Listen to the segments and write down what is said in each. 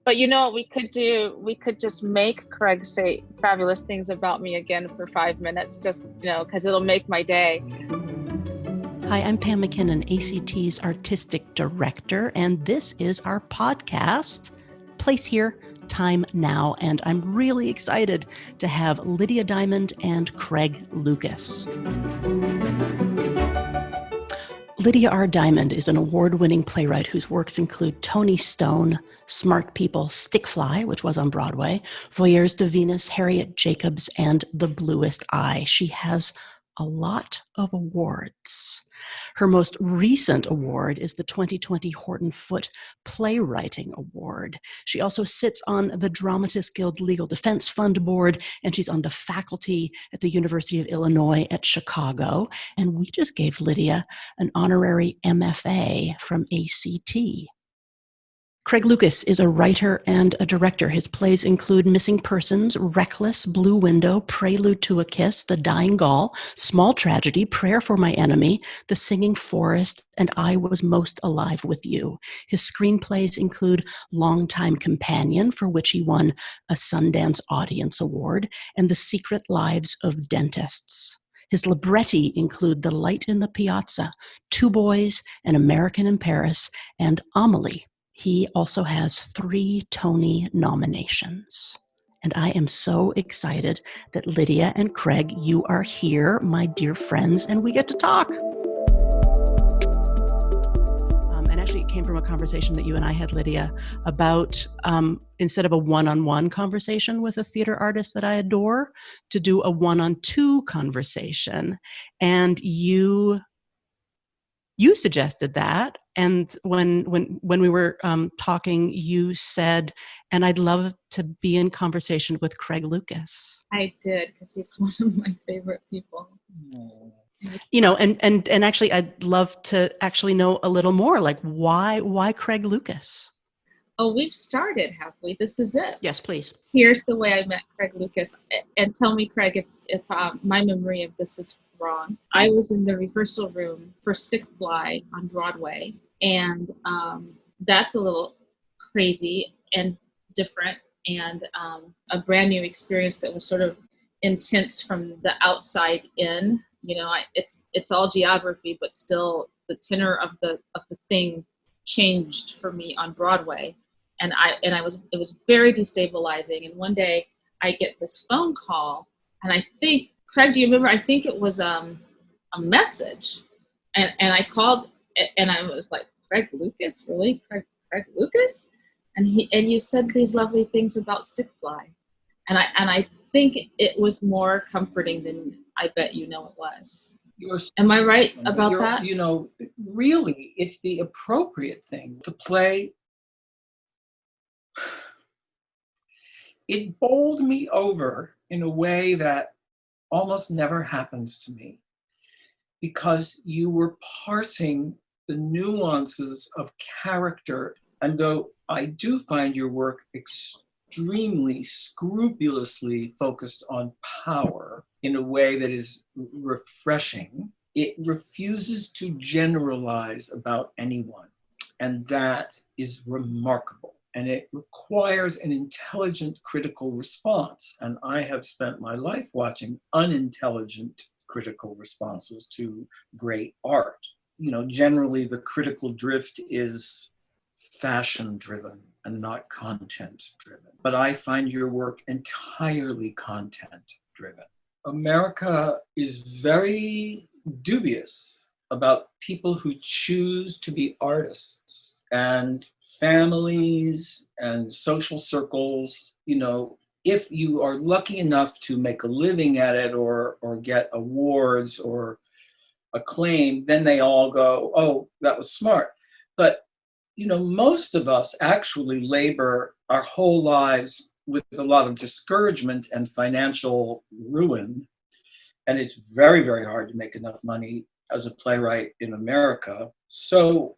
But you know what we could do? We could just make Craig say fabulous things about me again for 5 minutes, just, because it'll make my day. Hi, I'm Pam MacKinnon, A.C.T's artistic director, and this is our podcast, Place Here, Time Now. And I'm really excited to have Lydia Diamond and Craig Lucas. Lydia R. Diamond is an award-winning playwright whose works include Tony Stone, Smart People, Stickfly, which was on Broadway, Voyeurs de Venus, Harriet Jacobs, and The Bluest Eye. She has a lot of awards. Her most recent award is the 2020 Horton Foote Playwriting Award. She also sits on the Dramatists Guild Legal Defense Fund Board, and she's on the faculty at the University of Illinois at Chicago. And we just gave Lydia an honorary MFA from A.C.T. Craig Lucas is a writer and a director. His plays include Missing Persons, Reckless, Blue Window, Prelude to a Kiss, The Dying Gaul, Small Tragedy, Prayer for My Enemy, The Singing Forest, and I Was Most Alive with You. His screenplays include Longtime Companion, for which he won a Sundance Audience Award, and The Secret Lives of Dentists. His libretti include The Light in the Piazza, Two Boys, An American in Paris, and Amelie. He also has 3 Tony nominations. And I am so excited that Lydia and Craig, you are here, my dear friends, and we get to talk. And actually, it came from a conversation that you and I had, Lydia, about instead of a one-on-one conversation with a theater artist that I adore, to do a one-on-two conversation. And you suggested that, and when we were talking, you said, and I'd love to be in conversation with Craig Lucas. I did, because he's one of my favorite people. And actually, I'd love to actually know a little more, like why Craig Lucas? Oh, we've started, have we? This is it. Yes, please. Here's the way I met Craig Lucas. And tell me, Craig, if my memory of this is wrong. I was in the rehearsal room for Stickfly on Broadway, and that's a little crazy and different, and a brand new experience that was sort of intense from the outside in. It's all geography, but still the tenor of the thing changed for me on Broadway. And it was very destabilizing. And one day I get this phone call, and I think, Craig, do you remember? I think it was a message, and I called, and I was like, Craig Lucas, really, Craig Lucas, and you said these lovely things about Stickfly, and I think it was more comforting than I bet it was. Am I right about that? Really, it's the appropriate thing to play. It bowled me over in a way that almost never happens to me, because you were parsing the nuances of character. And though I do find your work extremely scrupulously focused on power in a way that is refreshing, it refuses to generalize about anyone. And that is remarkable. And it requires an intelligent critical response. And I have spent my life watching unintelligent critical responses to great art. Generally the critical drift is fashion driven and not content driven. But I find your work entirely content driven. America is very dubious about people who choose to be artists, and families and social circles. If you are lucky enough to make a living at it or get awards or acclaim, then they all go, oh, that was smart. But most of us actually labor our whole lives with a lot of discouragement and financial ruin. And it's very, very hard to make enough money as a playwright in America. So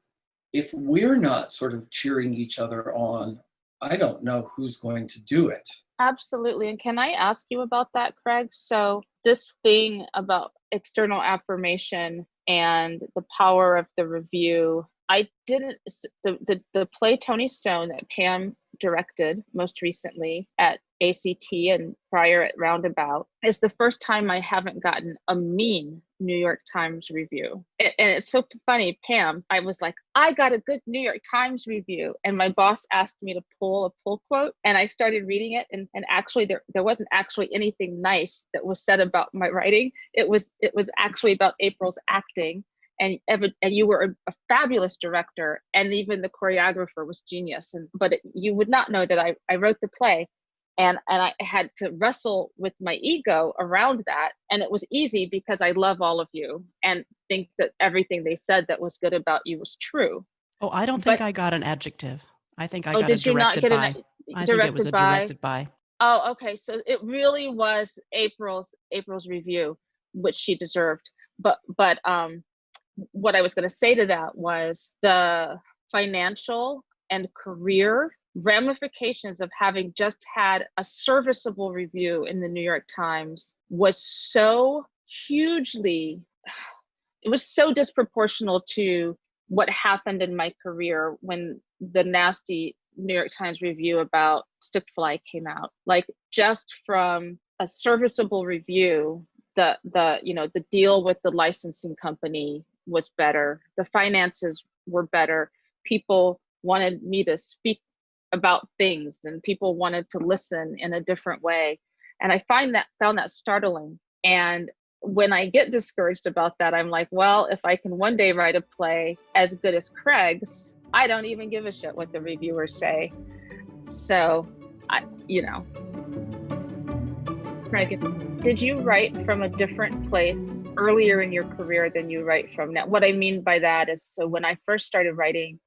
if we're not sort of cheering each other on, I don't know who's going to do it. Absolutely. And can I ask you about that, Craig? So this thing about external affirmation and the power of the review, I didn't, the play Tony Stone that Pam directed most recently at A.C.T. and prior at Roundabout, is the first time I haven't gotten a mean New York Times review. And it's so funny, Pam, I was like, I got a good New York Times review. And my boss asked me to pull a pull quote, and I started reading it. And actually there wasn't actually anything nice that was said about my writing. It was actually about April's acting. And you were a fabulous director, and even the choreographer was genius. But you would not know that I wrote the play, and I had to wrestle with my ego around that. And it was easy because I love all of you and think that everything they said that was good about you was true. Oh, I don't think I got an adjective. I think I got a did you not directed get by. I think it was a directed by. Oh, okay. So it really was April's review, which she deserved. But what I was going to say to that was the financial and career ramifications of having just had a serviceable review in the New York Times was so hugely, it was so disproportional to what happened in my career when the nasty New York Times review about Stick Fly came out. Like, just from a serviceable review, the deal with the licensing company was better. The finances were better. People wanted me to speak about things, and people wanted to listen in a different way. And I found that startling. And when I get discouraged about that, I'm like, well, if I can one day write a play as good as Craig's, I don't even give a shit what the reviewers say. So, Craig, did you write from a different place earlier in your career than you write from now? What I mean by that is, so when I first started writing,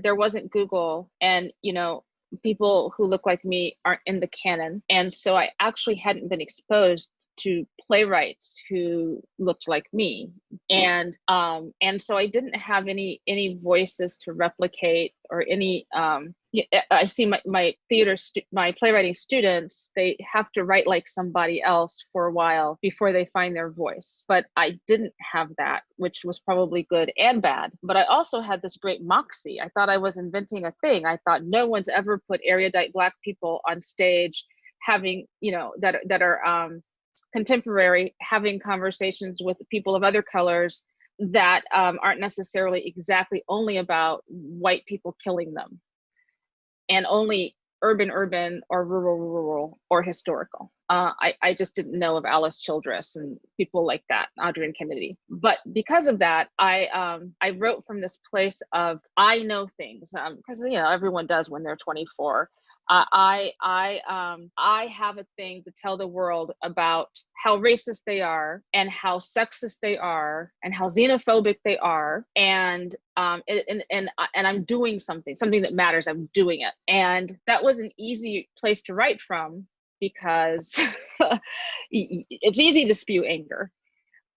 there wasn't Google, and people who look like me aren't in the canon, and so I actually hadn't been exposed to playwrights who looked like me, and so I didn't have any voices to replicate, or any I see my playwriting students, they have to write like somebody else for a while before they find their voice. But I didn't have that, which was probably good and bad. But I also had this great moxie. I thought I was inventing a thing. I thought no one's ever put erudite Black people on stage having, that are contemporary, having conversations with people of other colors that aren't necessarily exactly only about white people killing them, and only urban, or rural, or historical. I just didn't know of Alice Childress and people like that, Audrey and Kennedy. But because of that, I wrote from this place of, I know things, because everyone does when they're 24. I have a thing to tell the world about how racist they are, and how sexist they are, and how xenophobic they are, and I'm doing something that matters. I'm doing it, and that was an easy place to write from, because it's easy to spew anger.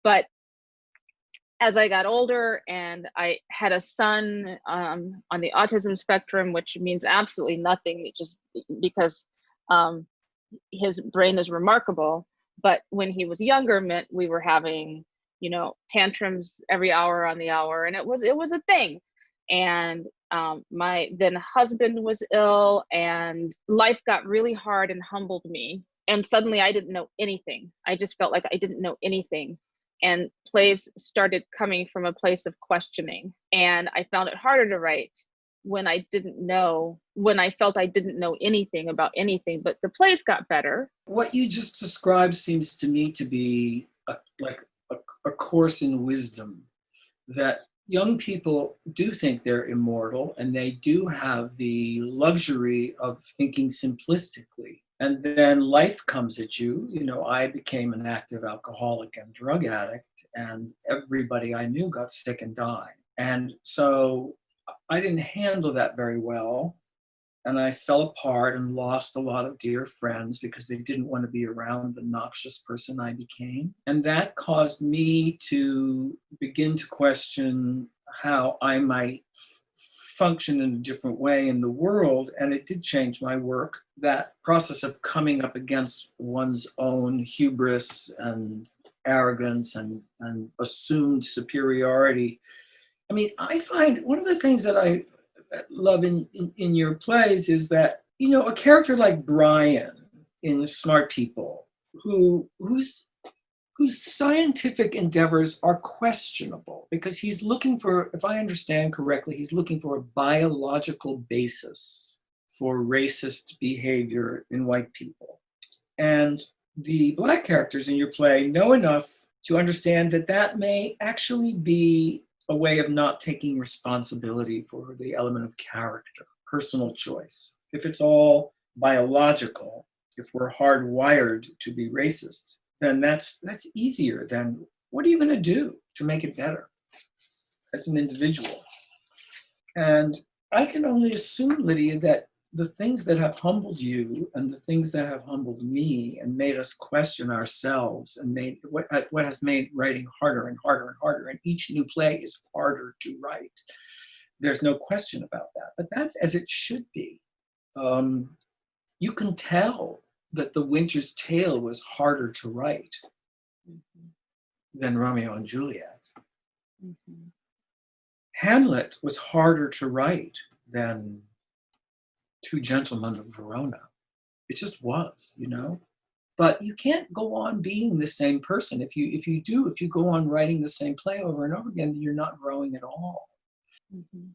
But as I got older, and I had a son on the autism spectrum, which means absolutely nothing, just because his brain is remarkable. But when he was younger, meant we were having, tantrums every hour on the hour, and it was a thing. And my then husband was ill, and life got really hard and humbled me. And suddenly I didn't know anything. I just felt like I didn't know anything. And plays started coming from a place of questioning. And I found it harder to write when I felt I didn't know anything about anything. But the plays got better. What you just described seems to me to be a course in wisdom, that young people do think they're immortal, and they do have the luxury of thinking simplistically. And then life comes at you. I became an active alcoholic and drug addict, and everybody I knew got sick and died. And so I didn't handle that very well. And I fell apart and lost a lot of dear friends because they didn't want to be around the noxious person I became. And that caused me to begin to question how I might function in a different way in the world. And it did change my work. That process of coming up against one's own hubris and arrogance and assumed superiority. I mean, I find one of the things that I love in your plays is that, you know, a character like Brian in Smart People, whose scientific endeavors are questionable because he's looking for, if I understand correctly, he's looking for a biological basis for racist behavior in white people. And the Black characters in your play know enough to understand that that may actually be a way of not taking responsibility for the element of character, personal choice. If it's all biological, if we're hardwired to be racist, then that's easier than what are you going to do to make it better as an individual? And I can only assume, Lydia, that the things that have humbled you and the things that have humbled me and made us question ourselves and made what has made writing harder and harder and harder, and each new play is harder to write. There's no question about that, but that's as it should be. You can tell that The Winter's Tale was harder to write than Romeo and Juliet. Mm-hmm. Hamlet was harder to write than Two Gentlemen of Verona. It just was, you know? But you can't go on being the same person. If you go on writing the same play over and over again, then you're not growing at all. Mm-hmm.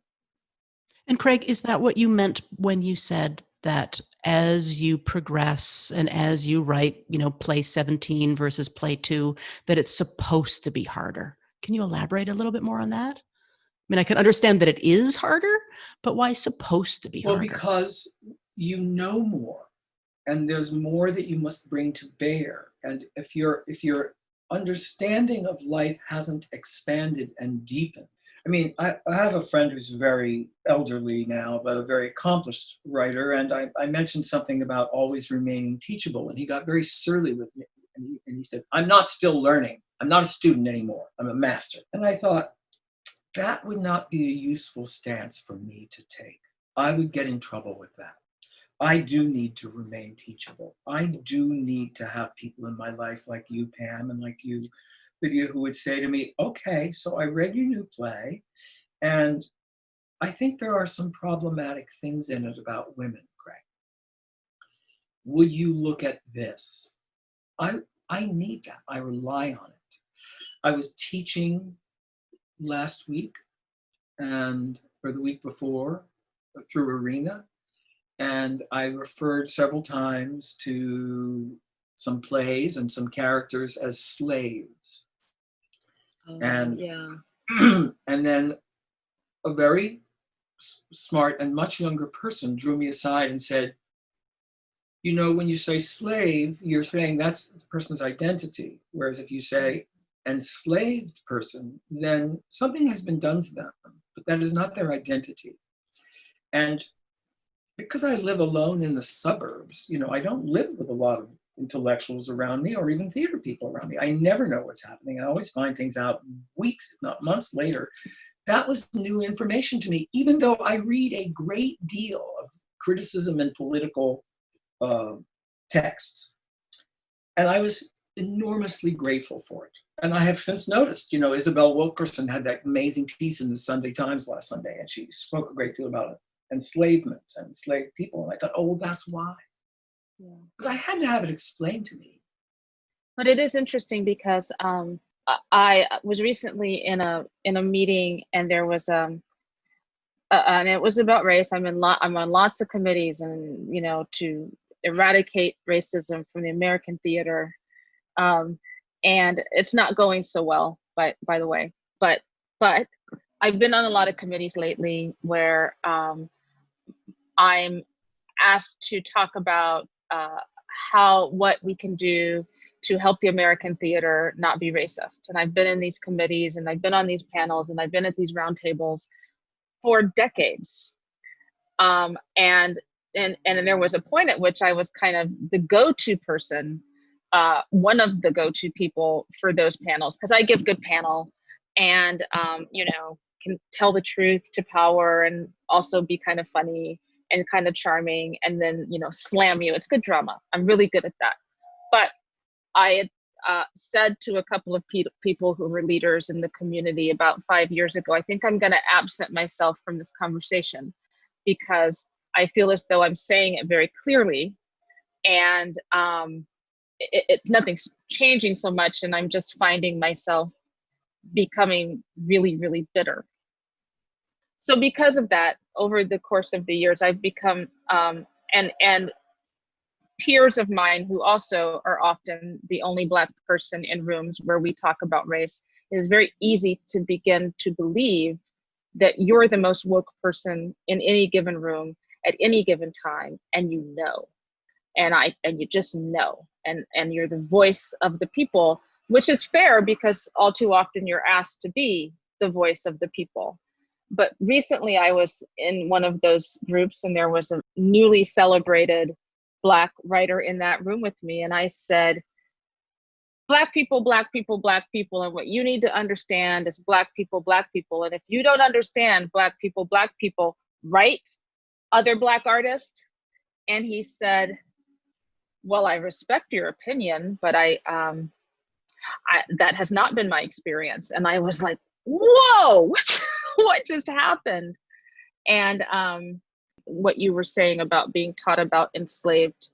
And Craig, is that what you meant when you said that as you progress and as you write, you know, play 17 versus play 2, that it's supposed to be harder? Can you elaborate a little bit more on that? I mean, I can understand that it is harder, but why supposed to be harder? Well, because you know more, and there's more that you must bring to bear. And if your understanding of life hasn't expanded and deepened. I mean, I have a friend who's very elderly now, but a very accomplished writer. And I mentioned something about always remaining teachable. And he got very surly with me. And he said, I'm not still learning. I'm not a student anymore. I'm a master. And I thought, that would not be a useful stance for me to take. I would get in trouble with that. I do need to remain teachable. I do need to have people in my life like you, Pam, and like you, Lydia, who would say to me, okay, so I read your new play, and I think there are some problematic things in it about women, Craig. Would you look at this? I need that. I rely on it. I was teaching last week or the week before through Arena, and I referred several times to some plays and some characters as slaves. And yeah. And then a very smart and much younger person drew me aside and said, you know, when you say slave, you're saying that's the person's identity. Whereas if you say enslaved person, then something has been done to them, but that is not their identity. And because I live alone in the suburbs, you know, I don't live with a lot of intellectuals around me or even theater people around me. I never know what's happening. I always find things out weeks, if not months later. That was new information to me, even though I read a great deal of criticism and political texts. And I was enormously grateful for it. And I have since noticed, you know, Isabel Wilkerson had that amazing piece in the Sunday Times last Sunday, and she spoke a great deal about enslavement and enslaved people. And I thought, oh, well, that's why. Yeah. But I had to have it explained to me. But it is interesting because I was recently in a meeting, and there was and it was about race. I'm on lots of committees, and you know, to eradicate racism from the American theater, and it's not going so well. By the way, but I've been on a lot of committees lately where I'm asked to talk about what we can do to help the American theater not be racist. And I've been in these committees, and I've been on these panels, and I've been at these roundtables for decades. And there was a point at which I was kind of the go-to person, one of the go-to people for those panels, because I give good panel, and you know, can tell the truth to power, and also be kind of funny and kind of charming, and then, you know, slam you. It's good drama. I'm really good at that. But I had said to a couple of people who were leaders in the community about 5 years ago, I think I'm going to absent myself from this conversation, because I feel as though I'm saying it very clearly, and nothing's changing so much, and I'm just finding myself becoming really, really bitter. So because of that, over the course of the years, I've become and peers of mine who also are often the only Black person in rooms where we talk about race, it is very easy to begin to believe that you're the most woke person in any given room at any given time, and you know, and you just know, and you're the voice of the people, which is fair because all too often you're asked to be the voice of the people. But recently I was in one of those groups, and there was a newly celebrated Black writer in that room with me, and I said, Black people, Black people, Black people, and what you need to understand is Black people, Black people. And if you don't understand Black people, write other Black artists. And he said, well, I respect your opinion, but that has not been my experience. And I was like, whoa, what just happened? And what you were saying about being taught about enslaved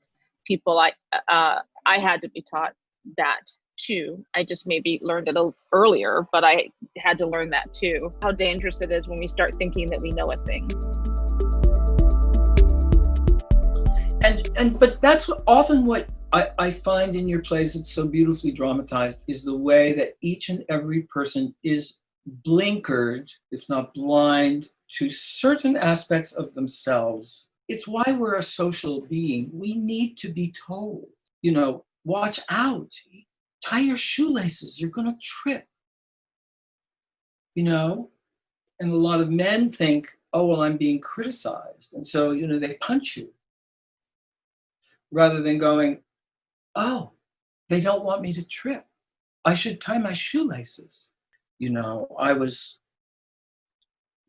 people, I had to be taught that too. I just maybe learned it earlier, but I had to learn that too. How dangerous it is when we start thinking that we know a thing. But that's often what I find in your plays that's so beautifully dramatized, is the way that each and every person is blinkered, if not blind, to certain aspects of themselves. It's why we're a social being. We need to be told, watch out, tie your shoelaces, you're gonna trip, and a lot of men think, oh, well, I'm being criticized. And so, they punch you rather than going, oh, they don't want me to trip. I should tie my shoelaces. I was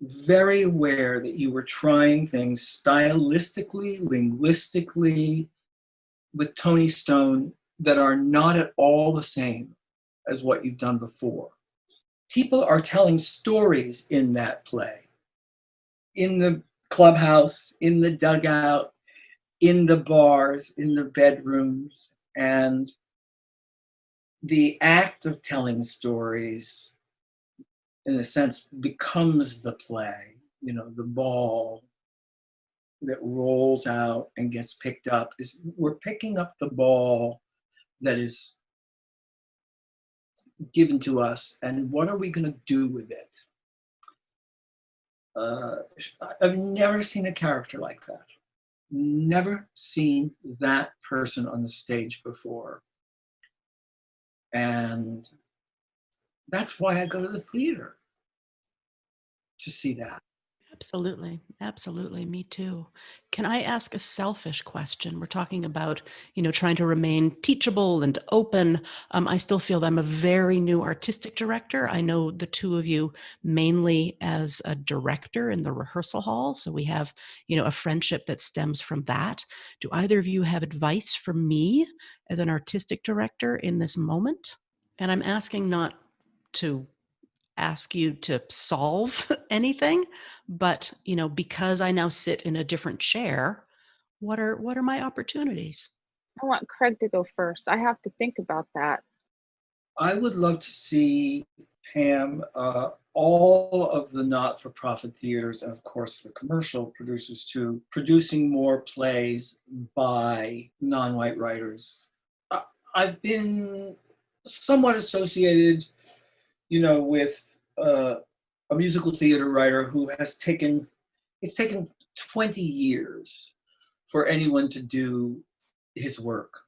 very aware that you were trying things stylistically, linguistically, with Tony Stone that are not at all the same as what you've done before. People are telling stories in that play, in the clubhouse, in the dugout, in the bars, in the bedrooms, and the act of telling stories, in a sense, becomes the play. The ball that rolls out and gets picked up we're picking up the ball that is given to us, and what are we going to do with it? I've never seen a character like that. Never seen that person on the stage before. And that's why I go to the theater, to see that. Absolutely. Absolutely. Me too. Can I ask a selfish question? We're talking about, trying to remain teachable and open. I still feel that I'm a very new artistic director. I know the two of you mainly as a director in the rehearsal hall. So we have, a friendship that stems from that. Do either of you have advice for me as an artistic director in this moment? And I'm asking not to ask you to solve anything, but because I now sit in a different chair, what are my opportunities? I want Craig to go first. I have to think about that. I would love to see, Pam, all of the not-for-profit theaters, and of course the commercial producers too, producing more plays by non-white writers. I've been somewhat associated, with a musical theater writer who it's taken 20 years for anyone to do his work.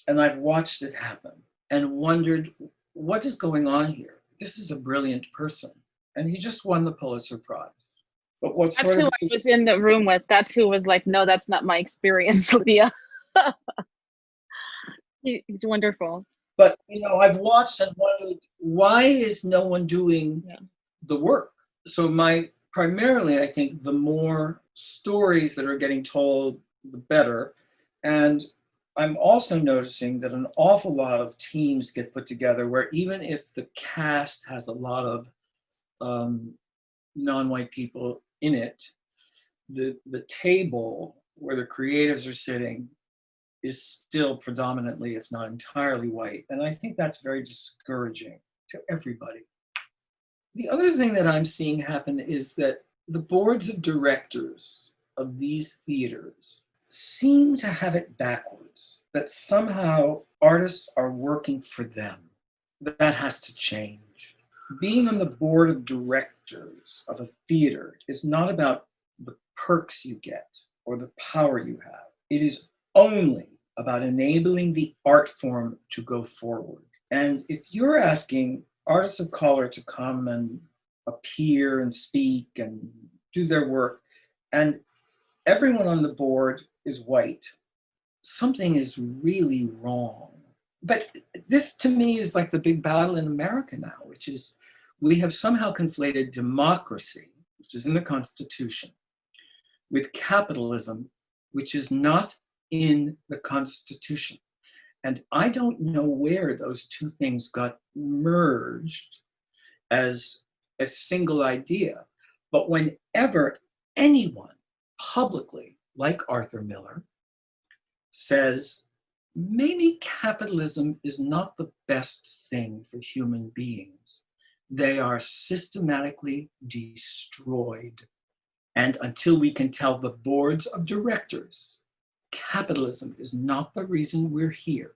And I've watched it happen and wondered, what is going on here? This is a brilliant person. And he just won the Pulitzer Prize. But what That's who I was in the room with. That's who was like, no, that's not my experience, Lydia. He's wonderful. But, I've watched and wondered, why is no one doing the work? So primarily, I think the more stories that are getting told, the better. And I'm also noticing that an awful lot of teams get put together where even if the cast has a lot of non-white people in it, the table where the creatives are sitting is still predominantly, if not entirely, white. And I think that's very discouraging to everybody. The other thing that I'm seeing happen is that the boards of directors of these theaters seem to have it backwards, that somehow artists are working for them. That has to change. Being on the board of directors of a theater is not about the perks you get or the power you have. It is only about enabling the art form to go forward. And if you're asking artists of color to come and appear and speak and do their work, and everyone on the board is white, something is really wrong. But this to me is like the big battle in America now, which is we have somehow conflated democracy, which is in the Constitution, with capitalism, which is not in the Constitution. And I don't know where those two things got merged as a single idea. But whenever anyone publicly, like Arthur Miller, says, maybe capitalism is not the best thing for human beings, they are systematically destroyed. And until we can tell the boards of directors, capitalism is not the reason we're here.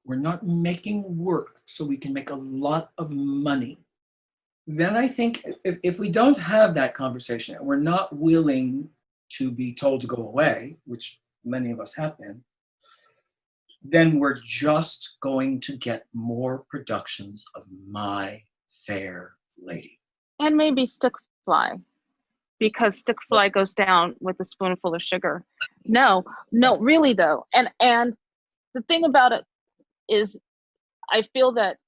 We're not making work so we can make a lot of money. Then I think if we don't have that conversation and we're not willing to be told to go away, which many of us have been, then we're just going to get more productions of My Fair Lady. And maybe stick fly, because stick fly goes down with a spoonful of sugar. No, really though. And the thing about it is, I feel that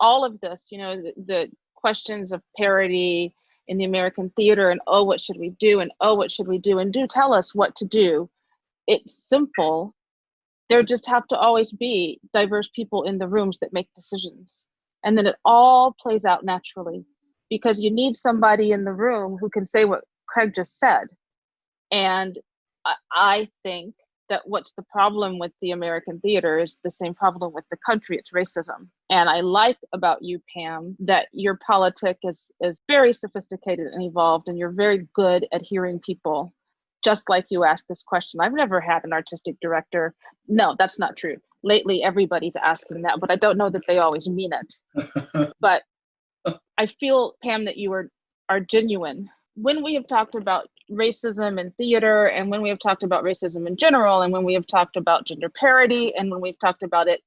all of this, the questions of parity in the American theater, and oh, what should we do? And oh, what should we do? And do tell us what to do. It's simple. There just have to always be diverse people in the rooms that make decisions. And then it all plays out naturally, because you need somebody in the room who can say what Craig just said. And I think that what's the problem with the American theater is the same problem with the country. It's racism. And I like about you, Pam, that your politic is very sophisticated and evolved, and you're very good at hearing people. Just like you asked this question, I've never had an artistic director. No, that's not true. Lately, everybody's asking that, but I don't know that they always mean it. But I feel, Pam, that you are genuine. When we have talked about racism in theater, and when we have talked about racism in general, and when we have talked about gender parity, and when we've talked about it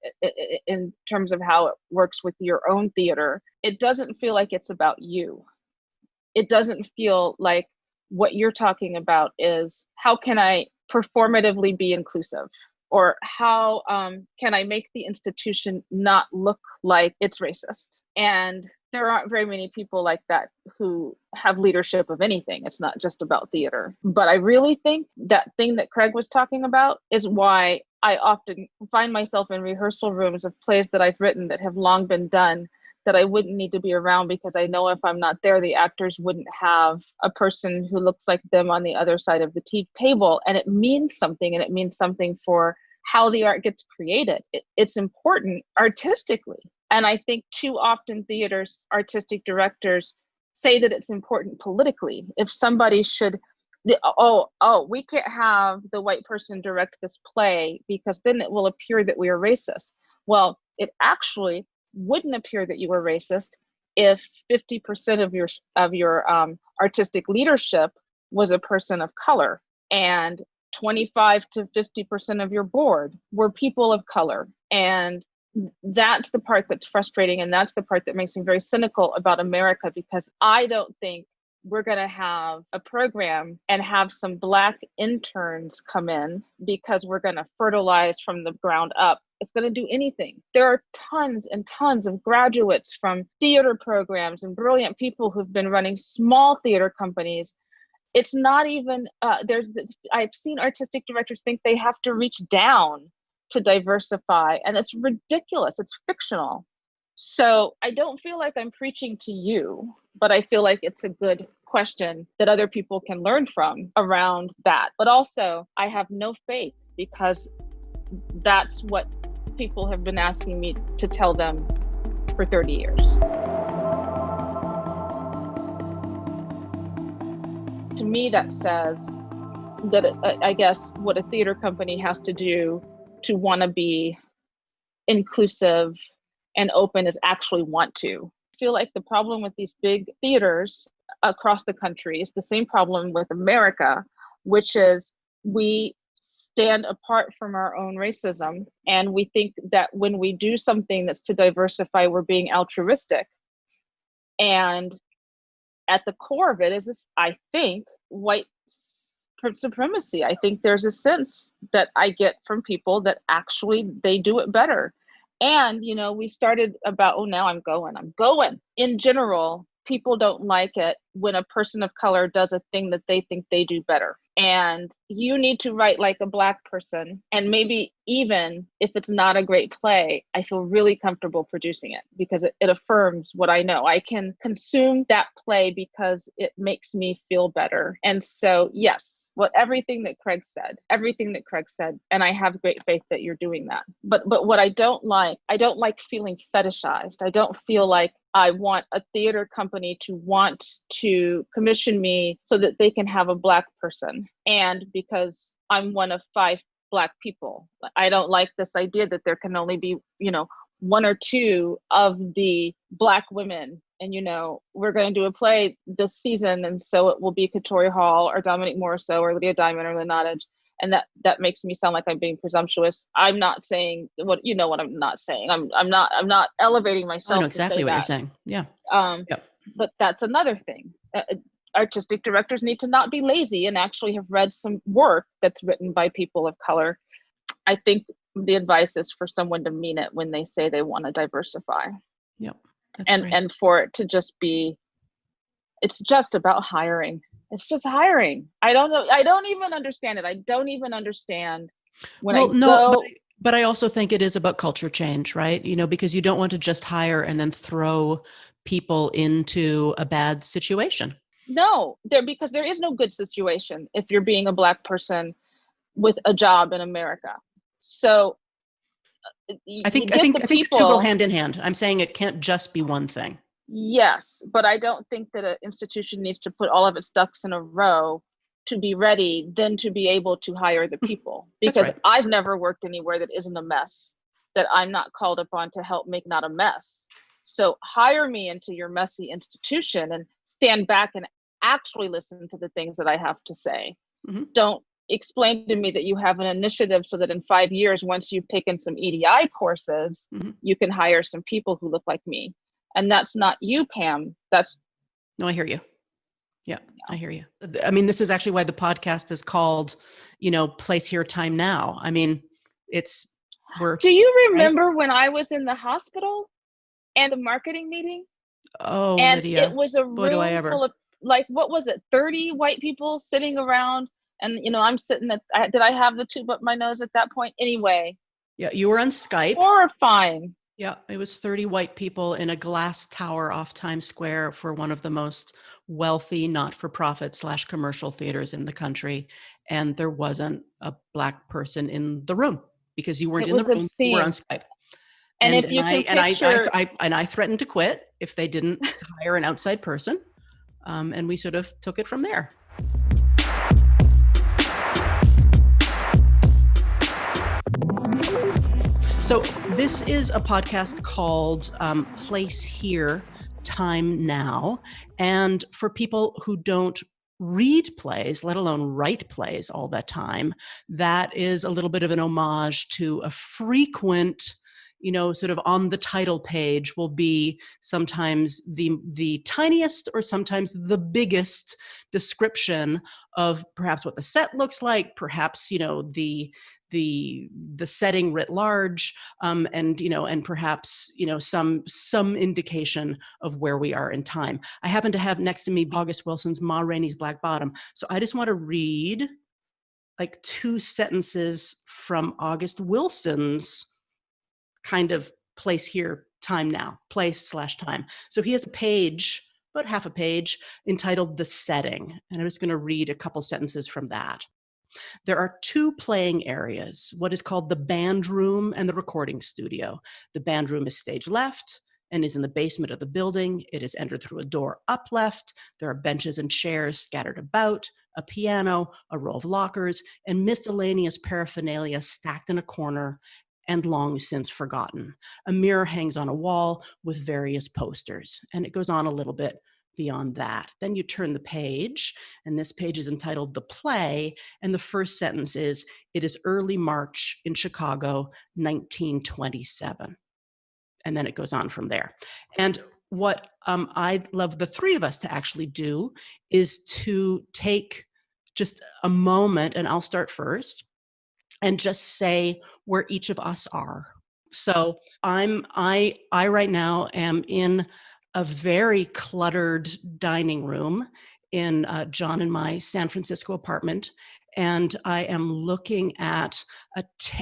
in terms of how it works with your own theater, it doesn't feel like it's about you. It doesn't feel like what you're talking about is, how can I performatively be inclusive? Or how can I make the institution not look like it's racist? And there aren't very many people like that who have leadership of anything. It's not just about theater. But I really think that thing that Craig was talking about is why I often find myself in rehearsal rooms of plays that I've written that have long been done, that I wouldn't need to be around, because I know if I'm not there, the actors wouldn't have a person who looks like them on the other side of the table. And it means something, and it means something for how the art gets created. It's important artistically. And I think too often theaters, artistic directors say that it's important politically. If somebody should, we can't have the white person direct this play because then it will appear that we are racist. Well, it actually wouldn't appear that you were racist if 50% of your artistic leadership was a person of color, and 25 to 50% of your board were people of color. And that's the part that's frustrating, and that's the part that makes me very cynical about America, because I don't think we're going to have a program and have some Black interns come in because we're going to fertilize from the ground up. It's going to do anything. There are tons and tons of graduates from theater programs and brilliant people who've been running small theater companies. It's not even, I've seen artistic directors think they have to reach down to diversify, and it's ridiculous. It's fictional. So I don't feel like I'm preaching to you, but I feel like it's a good question that other people can learn from around that. But also, I have no faith because that's what people have been asking me to tell them for 30 years. To me, that says that I guess what a theater company has to do to want to be inclusive and open is actually want to. I feel like the problem with these big theaters across the country is the same problem with America, which is we stand apart from our own racism, and we think that when we do something that's to diversify, we're being altruistic. And at the core of it is this, I think, white supremacy. I think there's a sense that I get from people that actually they do it better. And, you know, we started about, oh, now I'm going. In general, people don't like it when a person of color does a thing that they think they do better. And you need to write like a Black person. And maybe even if it's not a great play, I feel really comfortable producing it because it affirms what I know. I can consume that play because it makes me feel better. And so, yes, everything that Craig said, and I have great faith that you're doing that. But what I don't like feeling fetishized. I don't feel like I want a theater company to want to commission me so that they can have a Black person. And because I'm one of 5 Black people, I don't like this idea that there can only be, you know, 1 or 2 of the Black women. And, you know, we're going to do a play this season. And so it will be Katori Hall or Dominique Morisseau or Lydia Diamond or Lenadage. And that makes me sound like I'm being presumptuous. I'm not saying what I'm not saying. I'm not elevating myself. I know exactly what you're saying. Yeah. Yep. But that's another thing. Artistic directors need to not be lazy and actually have read some work that's written by people of color. I think the advice is for someone to mean it when they say they want to diversify. Yep. And for it to just be, it's just about hiring. It's just hiring. I don't know. I don't even understand it. I don't even understand when but I also think it is about culture change, right? You know, because you don't want to just hire and then throw people into a bad situation. No, because there is no good situation if you're being a Black person with a job in America. So I think the two go hand in hand. I'm saying it can't just be one thing. Yes, but I don't think that an institution needs to put all of its ducks in a row to be ready, then to be able to hire the people. Because right. I've never worked anywhere that isn't a mess, that I'm not called upon to help make not a mess. So hire me into your messy institution and stand back and actually listen to the things that I have to say. Mm-hmm. Don't explain to me that you have an initiative so that in 5 years, once you've taken some EDI courses, mm-hmm. you can hire some people who look like me. And that's not you, Pam. No, I hear you. Yeah, I hear you. I mean, this is actually why the podcast is called, you know, Place Here, Time Now. I mean, Do you remember when I was in the hospital and the marketing meeting? Oh, and Lydia. It was a room full of, like, what was it? 30 white people sitting around. And, you know, I'm sitting did I have the tube up my nose at that point? Anyway. Yeah, you were on Skype. Horrifying. Yeah, it was 30 white people in a glass tower off Times Square for one of the most wealthy not-for-profit / commercial theaters in the country. And there wasn't a Black person in the room because you weren't in the room. Obscene. You were on Skype. And if you can picture... I threatened to quit if they didn't hire an outside person. And we sort of took it from there. So this is a podcast called Place Here, Time Now. And for people who don't read plays, let alone write plays all the time, that is a little bit of an homage to a frequent, you know, sort of on the title page will be sometimes the tiniest or sometimes the biggest description of perhaps what the set looks like, perhaps, you know, the setting writ large, and, you know, and perhaps, you know, some indication of where we are in time. I happen to have next to me August Wilson's Ma Rainey's Black Bottom. So I just want to read like 2 sentences from August Wilson's kind of Place Here, Time Now, place / time. So he has a page, about half a page, entitled The Setting. And I'm just going to read a couple sentences from that. There are two playing areas, what is called the band room and the recording studio. The band room is stage left and is in the basement of the building. It is entered through a door up left. There are benches and chairs scattered about, a piano, a row of lockers, and miscellaneous paraphernalia stacked in a corner and long since forgotten. A mirror hangs on a wall with various posters, and it goes on a little bit beyond that. Then you turn the page, and this page is entitled The Play, and the first sentence is, "It is early March in Chicago, 1927." And then it goes on from there. And what I'd love the three of us to actually do is to take just a moment, and I'll start first, and just say where each of us are. So I right now am in a very cluttered dining room in John and my San Francisco apartment. And I am looking at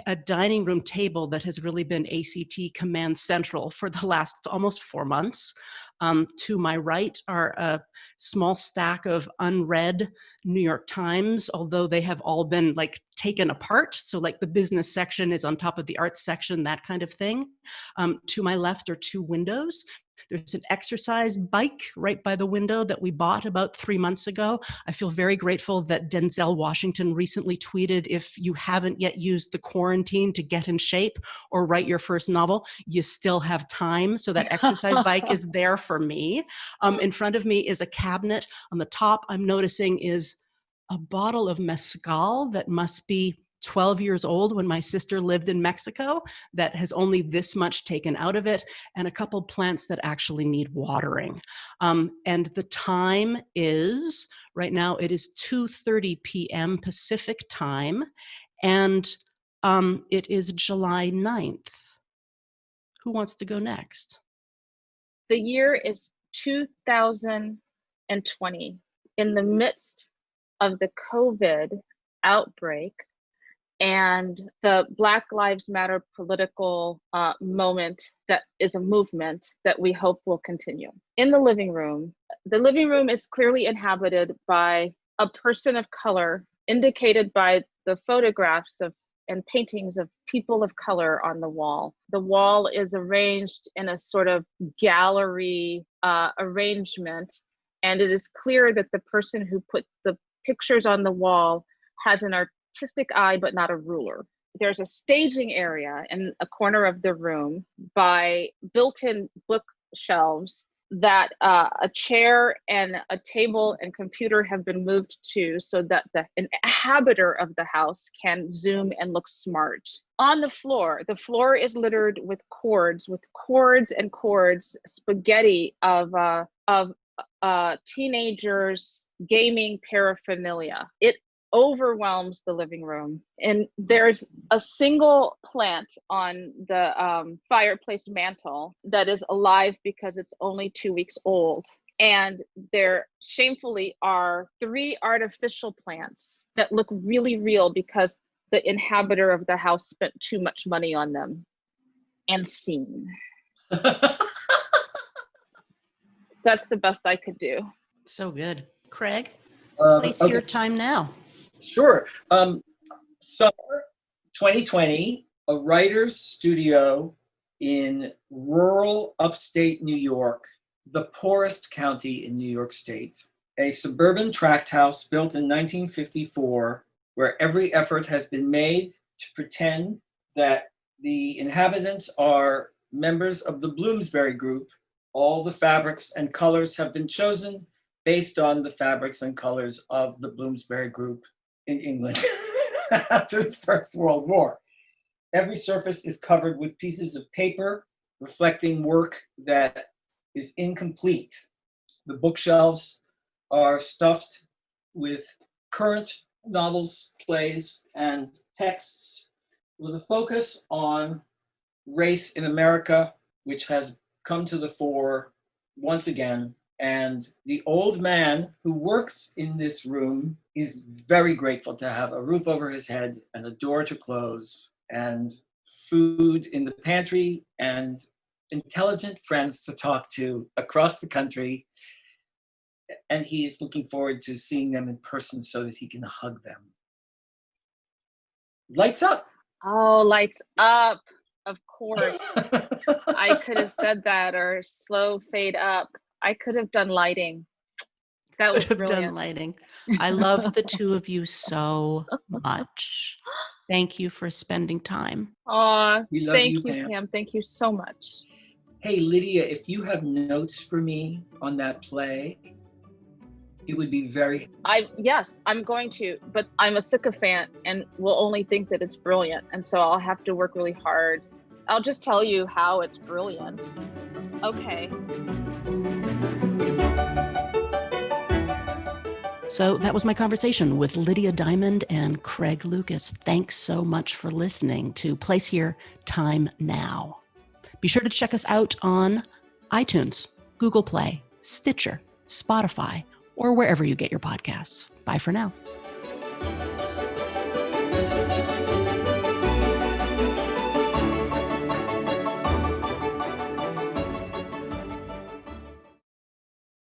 a dining room table that has really been A.C.T. command central for the last almost 4 months. To my right are a small stack of unread New York Times, although they have all been like taken apart. So like the business section is on top of the arts section, that kind of thing. To my left are two windows. There's an exercise bike right by the window that we bought about 3 months ago. I feel very grateful that Denzel Washington recently tweeted, if you haven't yet used the quarantine to get in shape or write your first novel, you still have time. So that exercise bike is there for me. In front of me is a cabinet. On the top, I'm noticing is a bottle of mezcal that must be 12 years old when my sister lived in Mexico, that has only this much taken out of it, and a couple plants that actually need watering. And the time is, right now it is 2:30 p.m. Pacific time, and it is July 9th. Who wants to go next? The year is 2020. In the midst of the COVID outbreak and the Black Lives Matter political moment that is a movement that we hope will continue. In the living room is clearly inhabited by a person of color, indicated by the photographs of and paintings of people of color on the wall. The wall is arranged in a sort of gallery arrangement, and it is clear that the person who put the pictures on the wall has an artistic eye, but not a ruler. There's a staging area in a corner of the room by built-in bookshelves that a chair and a table and computer have been moved to, so that the inhabitor of the house can zoom and look smart. On the floor is littered with cords and cords, spaghetti of teenagers' gaming paraphernalia. It overwhelms the living room, and there's a single plant on the fireplace mantle that is alive because it's only 2 weeks old, and there shamefully are 3 artificial plants that look really real because the inhabitor of the house spent too much money on them. And scene. That's the best I could do. So good. Craig, place okay. your time now. Sure. Summer 2020, a writer's studio in rural upstate New York, the poorest county in New York State. A suburban tract house built in 1954, where every effort has been made to pretend that the inhabitants are members of the Bloomsbury Group. All the fabrics and colors have been chosen based on the fabrics and colors of the Bloomsbury Group in England after the First World War. Every surface is covered with pieces of paper reflecting work that is incomplete. The bookshelves are stuffed with current novels, plays, and texts with a focus on race in America, which has come to the fore once again. And the old man who works in this room is very grateful to have a roof over his head and a door to close and food in the pantry and intelligent friends to talk to across the country And he's looking forward to seeing them in person so that he can hug them. Lights up. Oh, lights up. Of course. I could have said that, or slow fade up. I could have done lighting. That was Could have brilliant. done lighting. I love the two of you so much. Thank you for spending time. Aw, We love thank you, you, Pam. Pam. Thank you so much. Hey, Lydia, if you have notes for me on that play, it would be very... Yes, I'm going to, but I'm a sycophant and will only think that it's brilliant. And so I'll have to work really hard. I'll just tell you how it's brilliant. Okay. So that was my conversation with Lydia Diamond and Craig Lucas. Thanks so much for listening to Place Here, Time Now. Be sure to check us out on iTunes, Google Play, Stitcher, Spotify, or wherever you get your podcasts. Bye for now.